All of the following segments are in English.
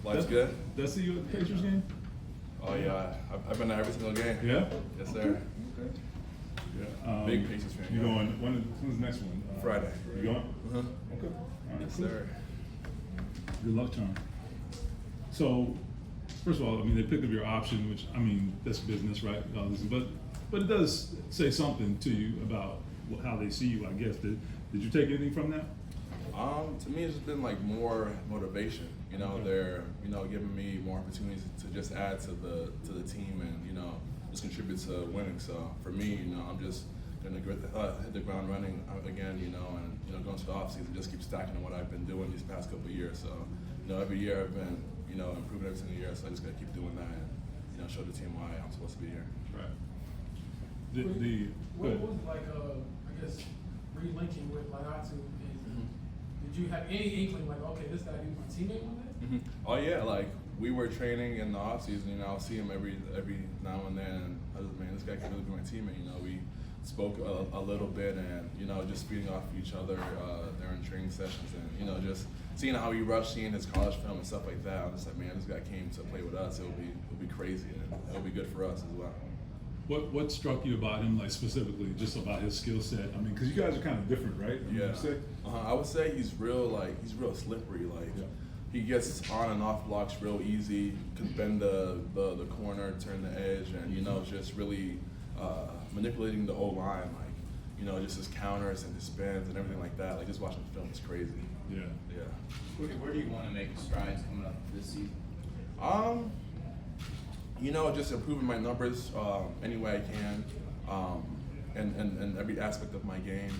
Life's good. Did I see you at the Pacers game? Oh yeah, I've been to every single game. Yeah? Yes, sir. Okay. Yeah. Big Pacers fan. You yeah. going? When's the next one? Friday. You going? Uh-huh. Okay. All right, Yes, cool. sir. Good luck, Tom. So, first of all, I mean, they picked up your option, which, I mean, that's business, right? But it does say something to you about how they see you, I guess. Did you take anything from that? To me, it's just been like more motivation. You know, Okay. they're giving me more opportunities to just add to the team and just contribute to winning. So for me, I'm just gonna hit the ground running again. And going to the offseason, just keep stacking on what I've been doing these past couple of years. So every year I've been improving every single year. So I just gotta keep doing that and show the team why I'm supposed to be here. Right. What was it like, I guess, relinking with Laiatu? Did you have any inkling like, okay, this guy be my teammate one day? Mm-hmm. Oh yeah, like we were training in the off season. I'll see him every now and then. And I was like, man, this guy can really be my teammate. We spoke a little bit, and just feeding off each other during training sessions, and just seeing how he rushed, seeing his college film and stuff like that. I'm just like, man, this guy came to play with us. It'll be crazy, and it'll be good for us as well. What struck you about him, like specifically, just about his skill set? I mean, because you guys are kind of different, right? Yeah. I would say he's real slippery. Yeah. He gets on and off blocks real easy. Can bend the corner, turn the edge, and just really manipulating the whole line. Just his counters and his spins and everything like that. Like just watching the film is crazy. Yeah. Yeah. Where do you want to make strides coming up this season? Just improving my numbers any way I can, and every aspect of my game.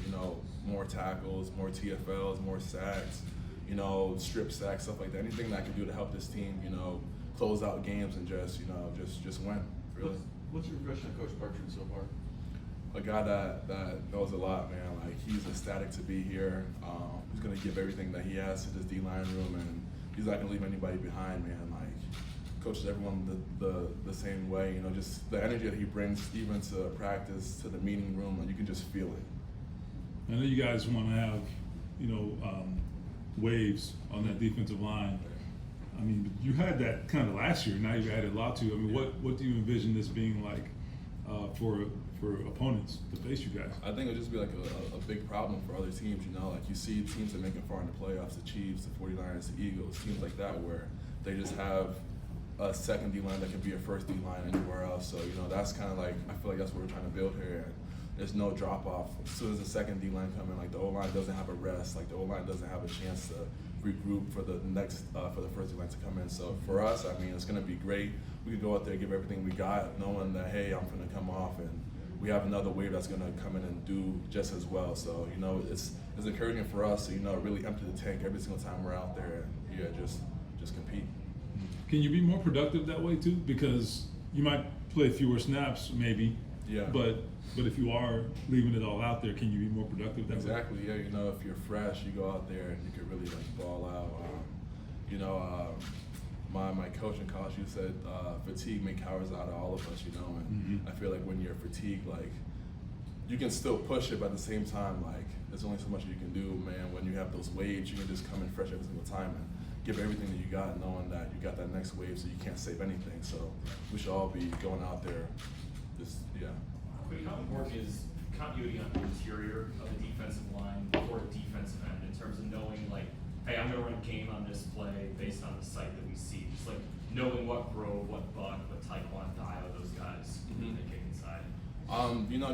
More tackles, more TFLs, more sacks. Strip sacks, stuff like that. Anything that I can do to help this team. Close out games and just win. Really. What's your impression of Coach Bertrand so far? A guy that knows a lot, man. Like he's ecstatic to be here. He's gonna give everything that he has to this D-line room, and he's not gonna leave anybody behind, man. Like coaches everyone the same way. Just the energy that he brings, even to practice, to the meeting room, and you can just feel it. I know you guys want to have, waves on that defensive line. I mean, you had that kind of last year. Now you've added Latu. I mean, what do you envision this being like for opponents to face you guys? I think it'll just be like a big problem for other teams. Like you see teams that make it far in the playoffs, the Chiefs, the 49ers, the Eagles, teams like that, where they just have a second D-line that can be a first D-line anywhere else. So, that's kind of like, I feel like that's what we're trying to build here. And there's no drop-off. As soon as the second D-line come in, like the O-line doesn't have a rest. Like the O-line doesn't have a chance to regroup for the next, for the first D-line to come in. So for us, I mean, it's going to be great. We can go out there, give everything we got, knowing that, hey, I'm going to come off and we have another wave that's going to come in and do just as well. So, it's encouraging for us to, really empty the tank every single time we're out there and, just compete. Can you be more productive that way too? Because you might play fewer snaps, maybe. Yeah. But if you are leaving it all out there, can you be more productive that way? Exactly. Yeah. If you're fresh, you go out there and you can really ball out. My coach in college, he said, fatigue make cowards out of all of us. And I feel like when you're fatigued, like you can still push it, but at the same time, like there's only so much you can do, man. When you have those waves, you can just come in fresh every single time and give everything that you got, knowing that you got that next wave, so you can't save anything. So we should all be going out there, How important is continuity on the interior of the defensive line for a defensive end in terms of knowing, like, hey, I'm going to run a game on this play based on the site that we see? Just like knowing what Grove, what Buck, what Taekwondo, Dio, those guys they kick inside.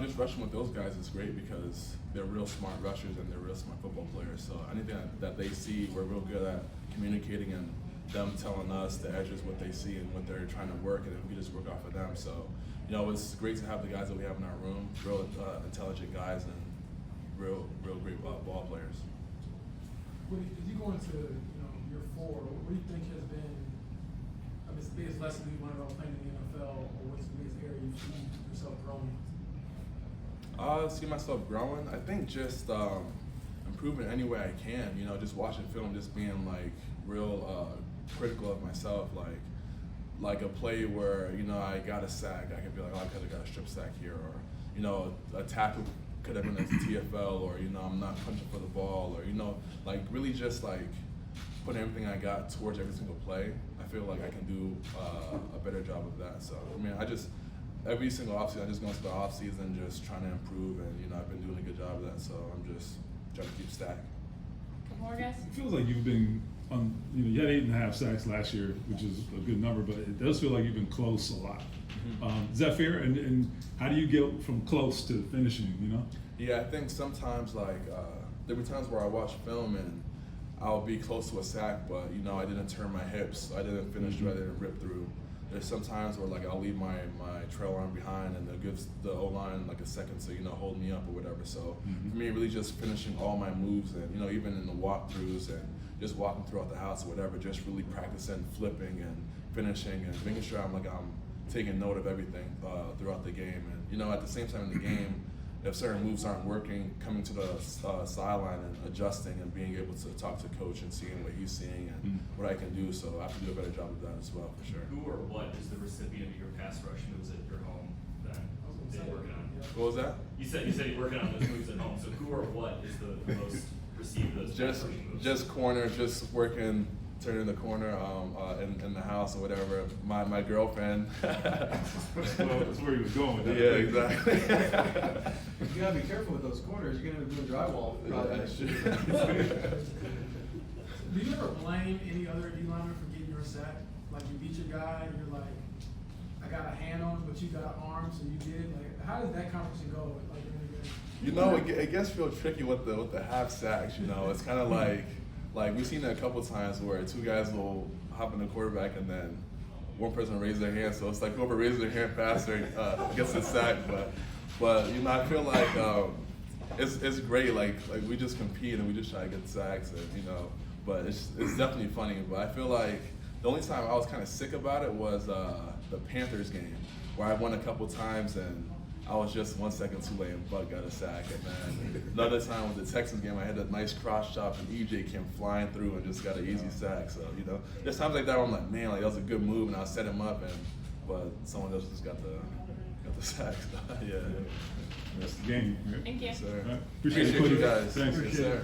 Just rushing with those guys is great because they're real smart rushers and they're real smart football players. So anything that they see, we're real good at communicating and them telling us the edges, what they see and what they're trying to work, and then we can just work off of them. So, it's great to have the guys that we have in our room, real intelligent guys and real great ball players. As you go into year 4, what do you think has been, the biggest lesson you learned about playing in the NFL, or what's the biggest area you see yourself growing? See myself growing. I think just improving any way I can. Just watching film, just being like real critical of myself. Like a play where I got a sack, I could be like, oh, I could have got a strip sack here, or a tackle could have been a TFL, or I'm not punching for the ball, or really just like putting everything I got towards every single play, I feel like I can do a better job of that. So I mean, every single offseason, I just go into the offseason just trying to improve, and I've been doing a good job of that. So I'm just trying to keep stacking. More guys? It feels like you've been on. You had 8.5 sacks last year, which is a good number, but it does feel like you've been close a lot. Is that fair? And how do you get from close to finishing? Yeah, I think sometimes there were times where I watch film and I'll be close to a sack, but I didn't turn my hips, I didn't finish through, I didn't rip through. There's some times where I'll leave my trail arm behind and it gives the O-line a second to hold me up or whatever. So for me, really just finishing all my moves and even in the walkthroughs and just walking throughout the house or whatever, just really practicing flipping and finishing and making sure I'm taking note of everything throughout the game. And at the same time in the game, if certain moves aren't working, coming to the sideline and adjusting and being able to talk to coach and seeing what he's seeing and what I can do. So I have to do a better job of that as well, for sure. Who or what is the recipient of your pass rush moves at your home then that you're working on? What was that? You said you're working on those moves at home. So who or what is the most received those pass rush moves? Just corner, just working, turning the corner in the house or whatever. My girlfriend. That's where he was going with that. Yeah, exactly. You gotta be careful with those corners. You're gonna be doing drywall projects. Do you ever blame any other D lineman for getting your sack? Like you beat your guy and you're like, I got a hand on him, but you got arms, so you did it. Like, how does that conversation go? It gets real tricky with the half sacks. It's kind of like we've seen it a couple times where two guys will hop in the quarterback and then one person raises their hand. So it's like whoever raises their hand faster gets the sack. But I feel like it's great. Like we just compete and we just try to get sacks and But it's definitely funny. But I feel like the only time I was kind of sick about it was the Panthers game where I won a couple times and I was just 1 second too late and Buck got a sack. And then another time with the Texans game, I had a nice cross chop and EJ came flying through and just got an easy sack. So, there's times like that where I'm like, man, that was a good move and I'll set him up, but someone else just got the sack. Yeah. That's the game. Right? Thank you. Yes, sir. All right. Appreciate it, you Kwity. guys. Thanks. Yes, sir.